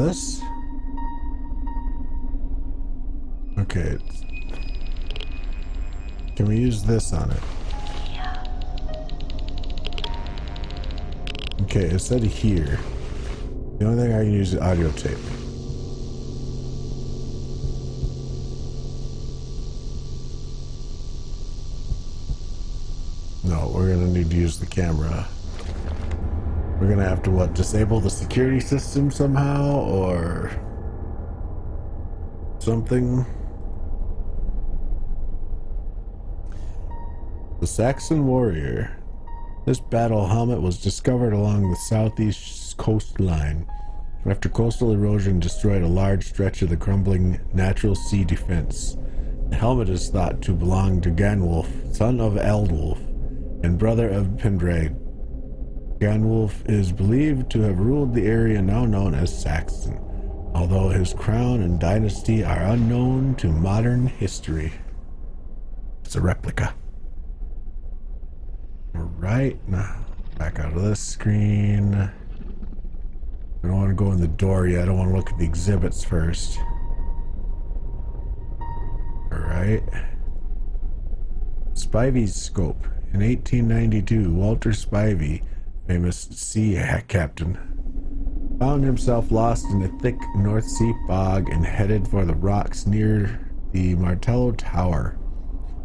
this? Okay. Can we use this on it? Okay, it said here. The only thing I can use is audio tape. No, we're gonna need to use the camera. We're gonna have to, what, disable the security system somehow, or something? The Saxon Warrior. This battle helmet was discovered along the southeast coastline after coastal erosion destroyed a large stretch of the crumbling natural sea defense. The helmet is thought to belong to Ganwulf, son of Ealdwulf, and brother of Pendraig. Ganwulf is believed to have ruled the area now known as Saxon, although his crown and dynasty are unknown to modern history. It's a replica. Alright, now back out of this screen. I don't want to go in the door yet. I don't want to look at the exhibits first. Alright. Spivey's scope. In 1892, Walter Spivey, famous sea captain, found himself lost in a thick North Sea fog and headed for the rocks near the Martello Tower.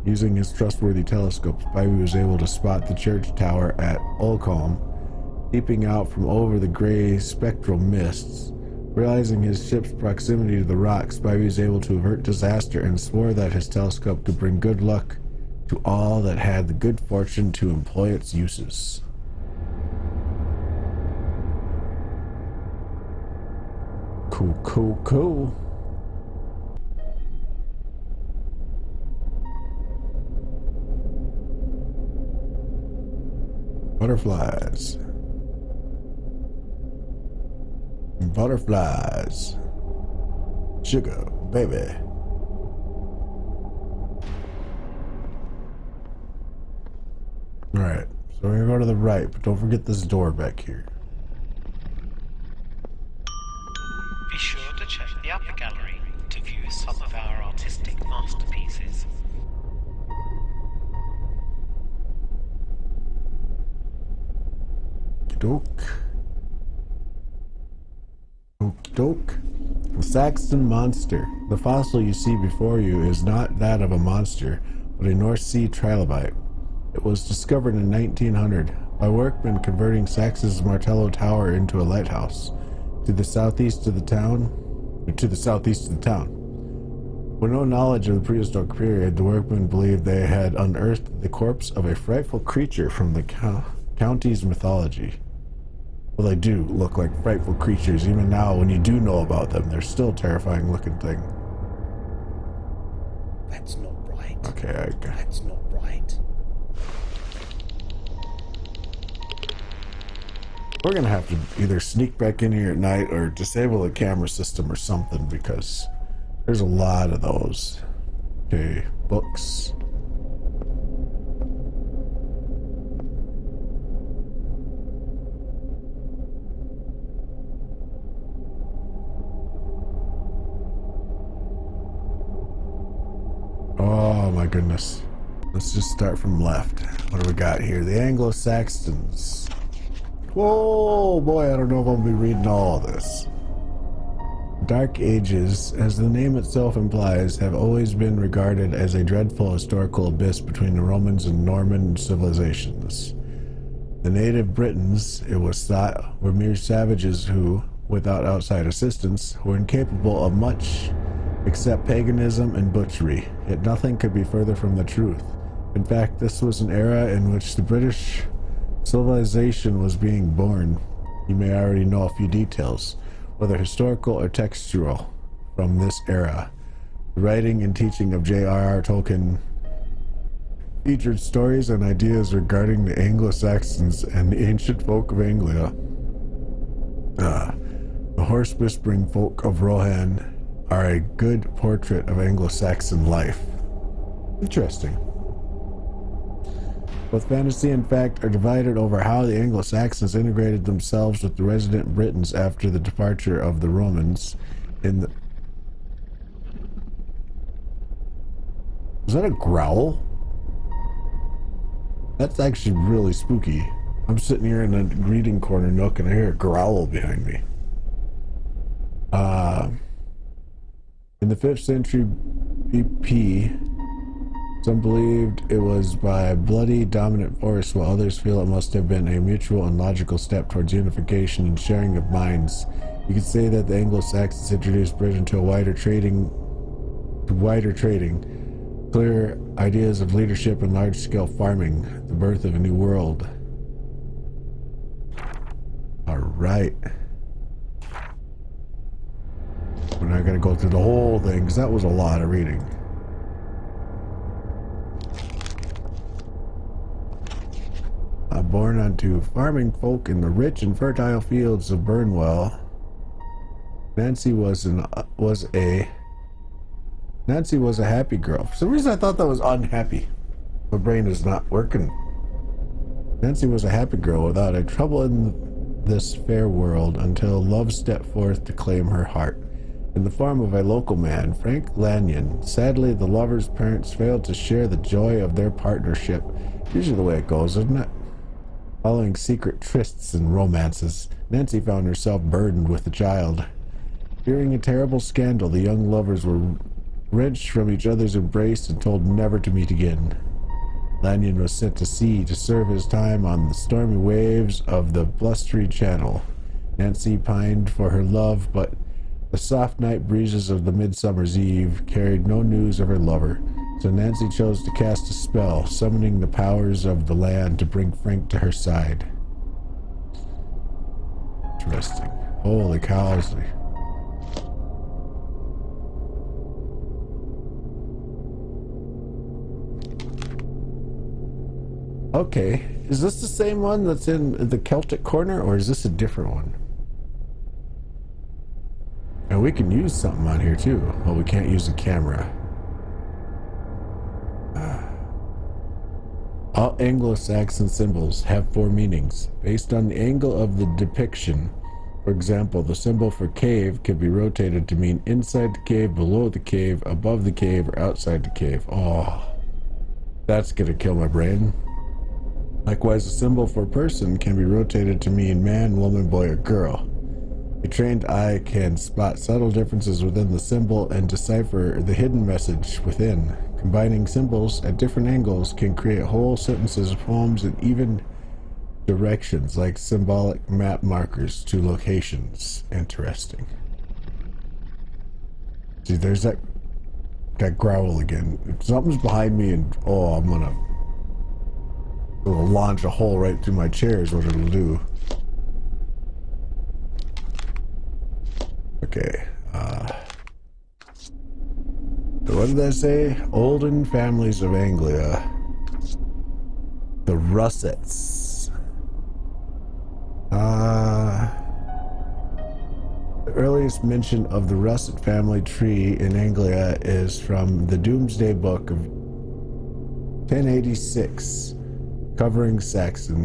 Using his trustworthy telescope, Spivey was able to spot the church tower at Olcombe, peeping out from over the gray spectral mists. Realizing his ship's proximity to the rocks, Spivey was able to avert disaster and swore that his telescope could bring good luck to all that had the good fortune to employ its uses. Cool, cool, cool. Butterflies. Butterflies. Sugar, baby. Alright, so we're gonna go to the right, but don't forget this door back here. Be sure to check the upper gallery to view some of our artistic masterpieces. Doke. Doke. The Saxon monster. The fossil you see before you is not that of a monster, but a North Sea trilobite. It was discovered in 1900 by workmen converting Saxon's Martello Tower into a lighthouse to the southeast of the town. With no knowledge of the prehistoric period, the workmen believed they had unearthed the corpse of a frightful creature from the county's mythology. Well, they do look like frightful creatures. Even now, when you do know about them, they're still a terrifying looking thing. That's not right. Okay, That's not right. we're gonna have to either sneak back in here at night or disable the camera system or something, because there's a lot of those. Okay, books. Oh my goodness. Let's just start from left. What do we got here? The Anglo-Saxons. Whoa, boy, I don't know if I'll be reading all of this. Dark Ages, as the name itself implies, have always been regarded as a dreadful historical abyss between the Romans and Norman civilizations. The native Britons, it was thought, were mere savages who, without outside assistance, were incapable of much except paganism and butchery, yet nothing could be further from the truth. In fact, this was an era in which the British civilization was being born. You may already know a few details, whether historical or textual, from this era. The writing and teaching of J.R.R. Tolkien featured stories and ideas regarding the Anglo-Saxons and the ancient folk of Anglia. The horse-whispering folk of Rohan are a good portrait of Anglo-Saxon life. Interesting. Both fantasy and fact are divided over how the Anglo-Saxons integrated themselves with the resident Britons after the departure of the Romans. Is that a growl? That's actually really spooky. I'm sitting here in the reading corner nook and I hear a growl behind me. In the 5th century BP, some believed it was by bloody dominant force, while others feel it must have been a mutual and logical step towards unification and sharing of minds. You could say that the Anglo-Saxons introduced Britain to wider trading, clear ideas of leadership and large-scale farming, the birth of a new world. All right. We're not gonna go through the whole thing because that was a lot of reading. Born unto farming folk in the rich and fertile fields of Burnwell, Nancy was a happy girl. For some reason I thought that was unhappy. My brain is not working. Nancy was a happy girl without a trouble in this fair world until love stepped forth to claim her heart in the form of a local man, Frank Lanyon. Sadly, the lover's parents failed to share the joy of their partnership. Usually the way it goes, isn't it? Following secret trysts and romances, Nancy found herself burdened with a child. Fearing a terrible scandal, the young lovers were wrenched from each other's embrace and told never to meet again. Lanyon was sent to sea to serve his time on the stormy waves of the blustery channel. Nancy pined for her love, but the soft night breezes of the midsummer's eve carried no news of her lover. So Nancy chose to cast a spell, summoning the powers of the land to bring Frank to her side. Interesting. Holy cows. Okay, is this the same one that's in the Celtic corner, or is this a different one? And we can use something on here too, but we can't use the camera. All Anglo-Saxon symbols have 4 meanings, based on the angle of the depiction. For example, the symbol for cave can be rotated to mean inside the cave, below the cave, above the cave, or outside the cave. Oh, that's gonna kill my brain. Likewise, the symbol for person can be rotated to mean man, woman, boy, or girl. A trained eye can spot subtle differences within the symbol and decipher the hidden message within. Combining symbols at different angles can create whole sentences, poems, and even directions like symbolic map markers to locations. Interesting. See, there's that growl again. If something's behind me and I'm gonna launch a hole right through my chair is what it'll do. Okay, what did I say? Olden families of Anglia. The Russets. The earliest mention of the Russet family tree in Anglia is from the Domesday Book of 1086, covering Saxon.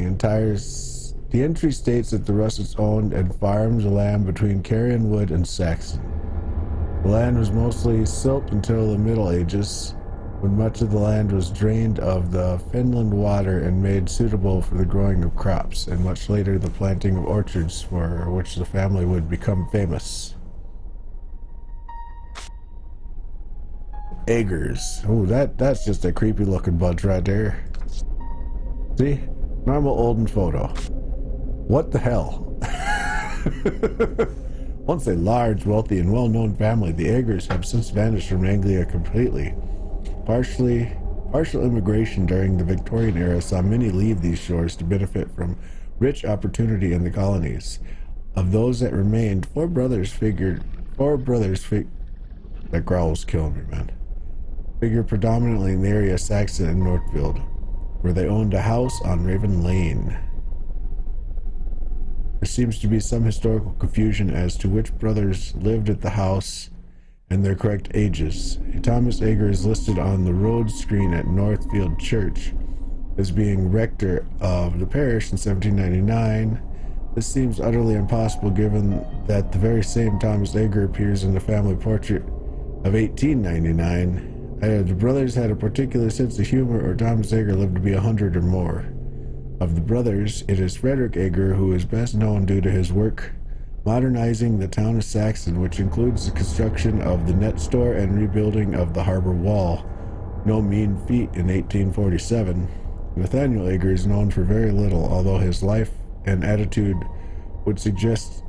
The entry states that the Russets owned and farmed the land between Carrion Wood and Saxon. The land was mostly silt until the Middle Ages, when much of the land was drained of the Finland water and made suitable for the growing of crops, and much later the planting of orchards, for which the family would become famous. Eggers. Oh, that's just a creepy looking bunch right there. See? Normal Olden photo. What the hell? Once a large, wealthy, and well-known family, the Eggers have since vanished from Anglia completely. Partial immigration during the Victorian era saw many leave these shores to benefit from rich opportunity in the colonies. Of those that remained, four brothers that growl's killing me, man. Figure predominantly in the area of Saxon and Northfield, where they owned a house on Raven Lane. There seems to be some historical confusion as to which brothers lived at the house and their correct ages. A Thomas Egger is listed on the road screen at Northfield Church as being rector of the parish in 1799. This seems utterly impossible given that the very same Thomas Egger appears in the family portrait of 1899. Either the brothers had a particular sense of humor or Thomas Egger lived to be 100 or more. Of the brothers, it is Frederick Egger who is best known due to his work modernizing the town of Saxton, which includes the construction of the net store and rebuilding of the harbor wall. No mean feat in 1847. Nathaniel Egger is known for very little, although his life and attitude would suggest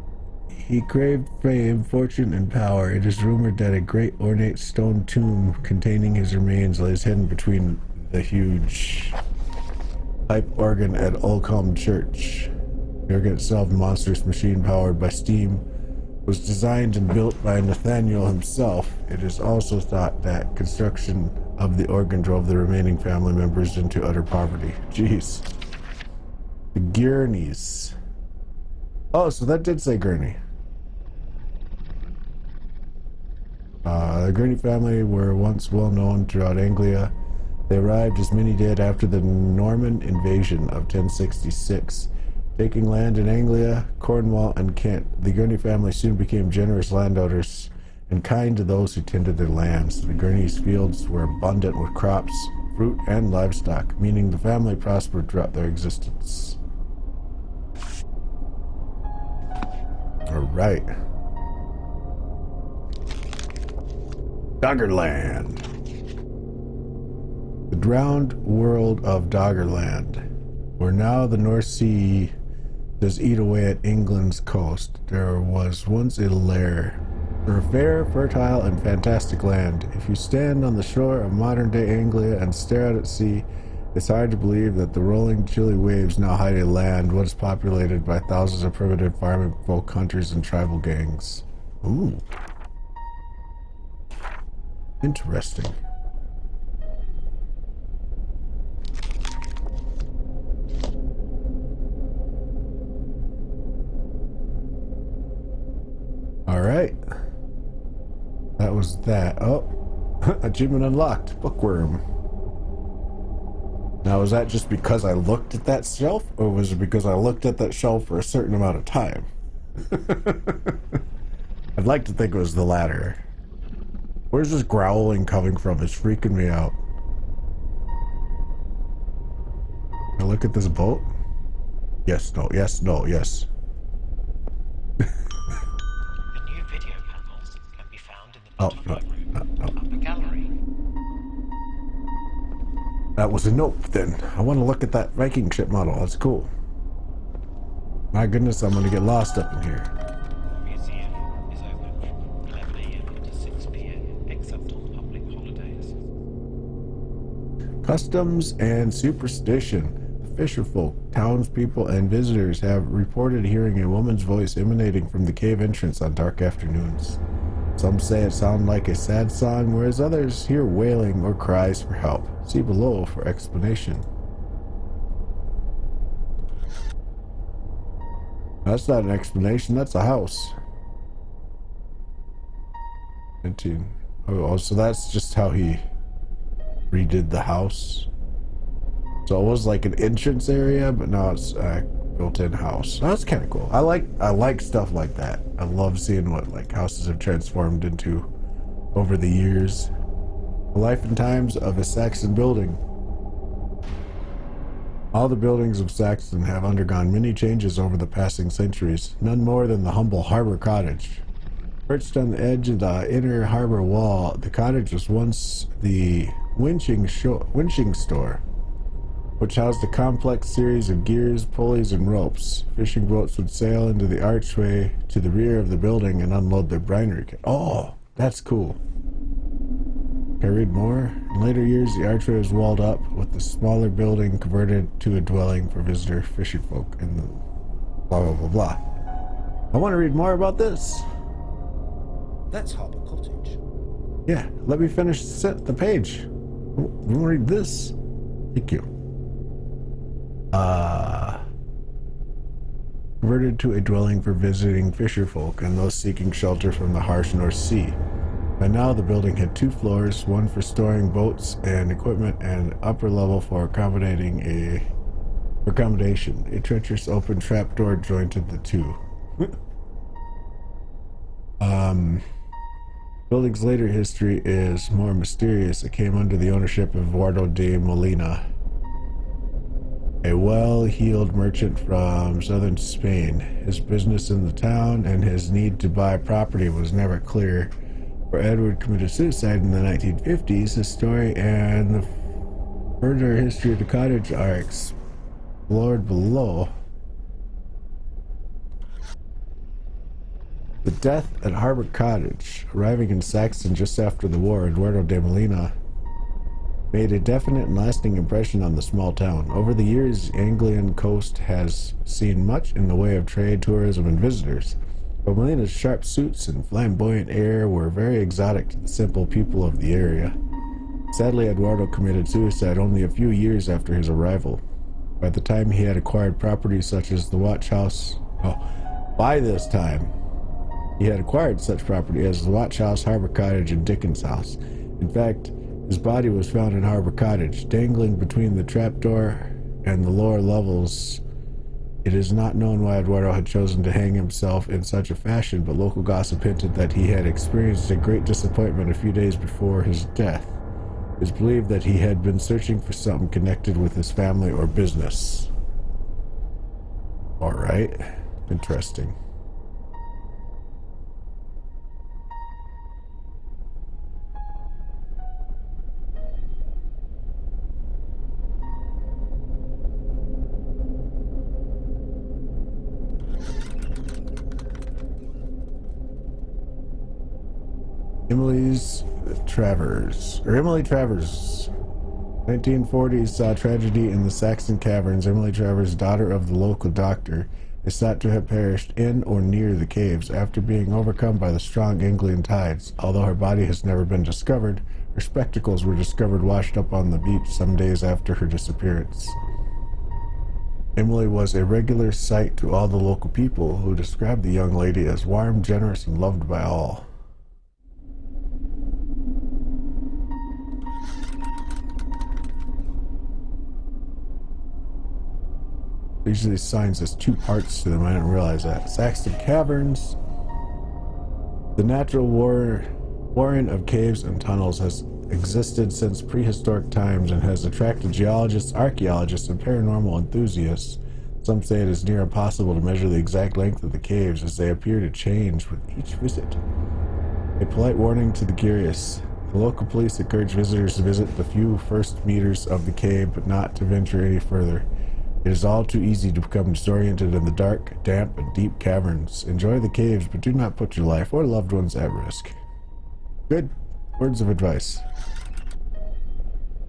he craved fame, fortune, and power. It is rumored that a great ornate stone tomb containing his remains lays hidden between the huge pipe organ at Oldcombe Church. The organ itself, a monstrous machine powered by steam, was designed and built by Nathaniel himself. It is also thought that construction of the organ drove the remaining family members into utter poverty. Jeez. The Gurneys. Oh, so that did say Gurney. The Gurney family were once well known throughout Anglia. They arrived, as many did, after the Norman invasion of 1066. Taking land in Anglia, Cornwall, and Kent, the Gurney family soon became generous landowners and kind to those who tended their lands. The Gurneys' fields were abundant with crops, fruit, and livestock, meaning the family prospered throughout their existence. All right. Doggerland. The drowned world of Doggerland, where now the North Sea does eat away at England's coast. There was once a lair for a fair, fertile, and fantastic land. If you stand on the shore of modern-day Anglia and stare out at sea, it's hard to believe that the rolling, chilly waves now hide a land once populated by thousands of primitive farming folk hunters and tribal gangs. Ooh. Interesting. All right. That was that. Oh, achievement unlocked. Bookworm. Now, was that just because I looked at that shelf, or was it because I looked at that shelf for a certain amount of time? I'd like to think it was the latter. Where's this growling coming from? It's freaking me out. Can I look at this boat? Yes, no, yes, no, yes. The new video panels can be found in the bottom right room, upper gallery. That was a nope, then. I want to look at that Viking ship model. That's cool. My goodness, I'm going to get lost up in here. The museum is open from 11 a.m. to 6 p.m. except on public holidays. Customs and superstition. The fisher folk, townspeople, and visitors have reported hearing a woman's voice emanating from the cave entrance on dark afternoons. Some say it sounds like a sad song, whereas others hear wailing or cries for help. See below for explanation. That's not an explanation, that's a house. 19. Oh, so that's just how he redid the house. So it was like an entrance area, but now it's a built-in house. That's kind of cool. I like stuff like that. I love seeing what like houses have transformed into over the years. The life and times of a Saxon building. All the buildings of Saxton have undergone many changes over the passing centuries, none more than the humble harbor cottage. Perched on the edge of the inner harbor wall, the cottage was once the winching store, which housed a complex series of gears, pulleys, and ropes. Fishing boats would sail into the archway to the rear of the building and unload their brinery. Oh, that's cool. Can I read more? In later years, the archway was walled up, with the smaller building converted to a dwelling for visitor fishing folk, and the blah, blah, blah, blah. I want to read more about this. That's Harbour Cottage. Yeah, let me finish the page. I want to read this. Thank you. Converted to a dwelling for visiting fisher folk and those seeking shelter from the harsh North Sea. By now, the building had 2 floors, one for storing boats and equipment, and upper level for accommodation. A treacherous open trapdoor jointed the 2. Building's later history is more mysterious. It came under the ownership of Eduardo de Molina, a well-heeled merchant from southern Spain. His business in the town and his need to buy property was never clear. Where Edward committed suicide in the 1950s, his story and the further history of the cottage are explored below. The death at Harbor Cottage. Arriving in Saxton just after the war, Eduardo de Molina made a definite and lasting impression on the small town. Over the years, the Anglian coast has seen much in the way of trade, tourism, and visitors. But Molina's sharp suits and flamboyant air were very exotic to the simple people of the area. Sadly, Eduardo committed suicide only a few years after his arrival. By the time he had acquired properties such as the Watch House... by this time, he had acquired such property as the Watch House, Harbor Cottage, and Dickens House. In fact, his body was found in Harbor Cottage, dangling between the trapdoor and the lower levels. It is not known why Eduardo had chosen to hang himself in such a fashion, but local gossip hinted that he had experienced a great disappointment a few days before his death. It is believed that he had been searching for something connected with his family or business. Alright, interesting. Emily Travers. 1940s saw tragedy in the Saxton Caverns. Emily Travers, daughter of the local doctor, is thought to have perished in or near the caves after being overcome by the strong Anglian tides. Although her body has never been discovered, her spectacles were discovered washed up on the beach some days after her disappearance. Emily was a regular sight to all the local people, who described the young lady as warm, generous, and loved by all. Usually these signs has 2 parts to them. I didn't realize that. Saxton Caverns. The natural warren of caves and tunnels has existed since prehistoric times and has attracted geologists, archaeologists, and paranormal enthusiasts. Some say it is near impossible to measure the exact length of the caves, as they appear to change with each visit. A polite warning to the curious. The local police encourage visitors to visit the few first meters of the cave, but not to venture any further. It is all too easy to become disoriented in the dark, damp, and deep caverns. Enjoy the caves, but do not put your life or loved ones at risk. Good words of advice.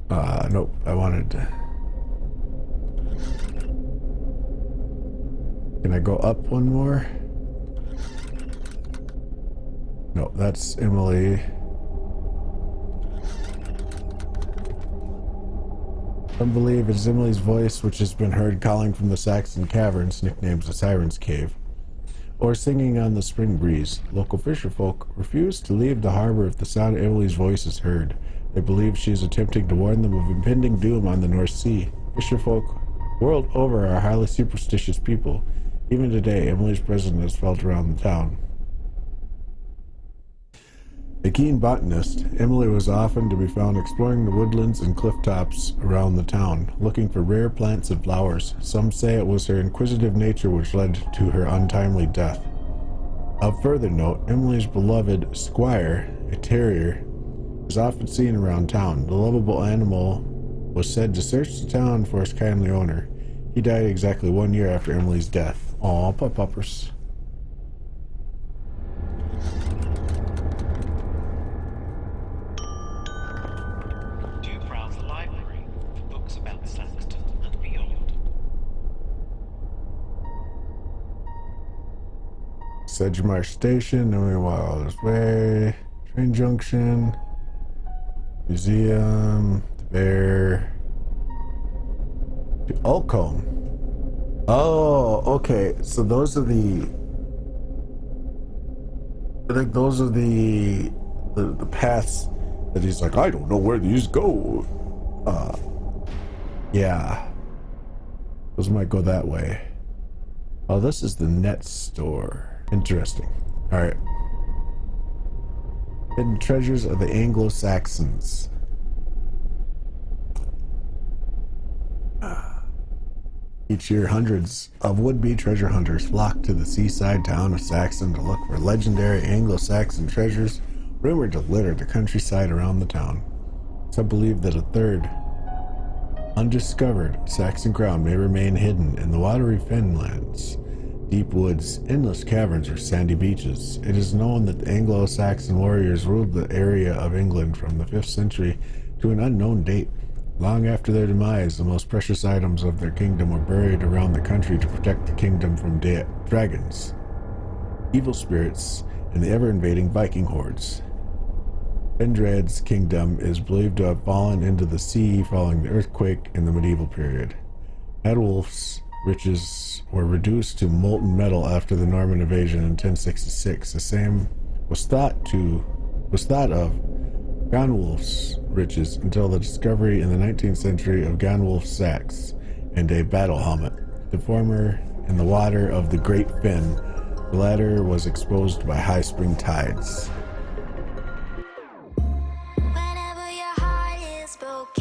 Nope, I wanted to... Can I go up one more? No, that's Emily. Some believe it is Emily's voice which has been heard calling from the Saxton Caverns, nicknamed the Siren's Cave, or singing on the spring breeze. Local fisherfolk refuse to leave the harbor if the sound of Emily's voice is heard. They believe she is attempting to warn them of impending doom on the North Sea. Fisherfolk world over are highly superstitious people. Even today, Emily's presence is felt around the town. A keen botanist, Emily was often to be found exploring the woodlands and cliff tops around the town, looking for rare plants and flowers. Some say it was her inquisitive nature which led to her untimely death. Of further note, Emily's beloved Squire, a terrier, is often seen around town. The lovable animal was said to search the town for its kindly owner. He died exactly 1 year after Emily's death. Aw, puppers. Sedgemeyer Station, Emily Wilders Way, Train Junction, Museum, the Bear, Oakcombe. Oh, okay. So those are the... I think those are the the paths that he's like, I don't know where these go. Yeah. Those might go that way. Oh, this is the net store. Interesting. Alright. Hidden treasures of the Anglo-Saxons. Each year, hundreds of would-be treasure hunters flock to the seaside town of Saxon to look for legendary Anglo-Saxon treasures rumored to litter the countryside around the town. Some believe that a third, undiscovered Saxon crown may remain hidden in the watery fenlands, deep woods, endless caverns, or sandy beaches. It is known that the Anglo-Saxon warriors ruled the area of England from the 5th century to an unknown date. Long after their demise, the most precious items of their kingdom were buried around the country to protect the kingdom from dragons, evil spirits, and the ever-invading Viking hordes. Vendred's kingdom is believed to have fallen into the sea following the earthquake in the medieval period. Adolf's riches were reduced to molten metal after the Norman invasion in 1066. The same was thought of Ganwulf's riches until the discovery in the 19th century of Ganwulf's sacks and a battle helmet. The former in the water of the Great Fen, the latter was exposed by high spring tides. Whenever your heart is broken.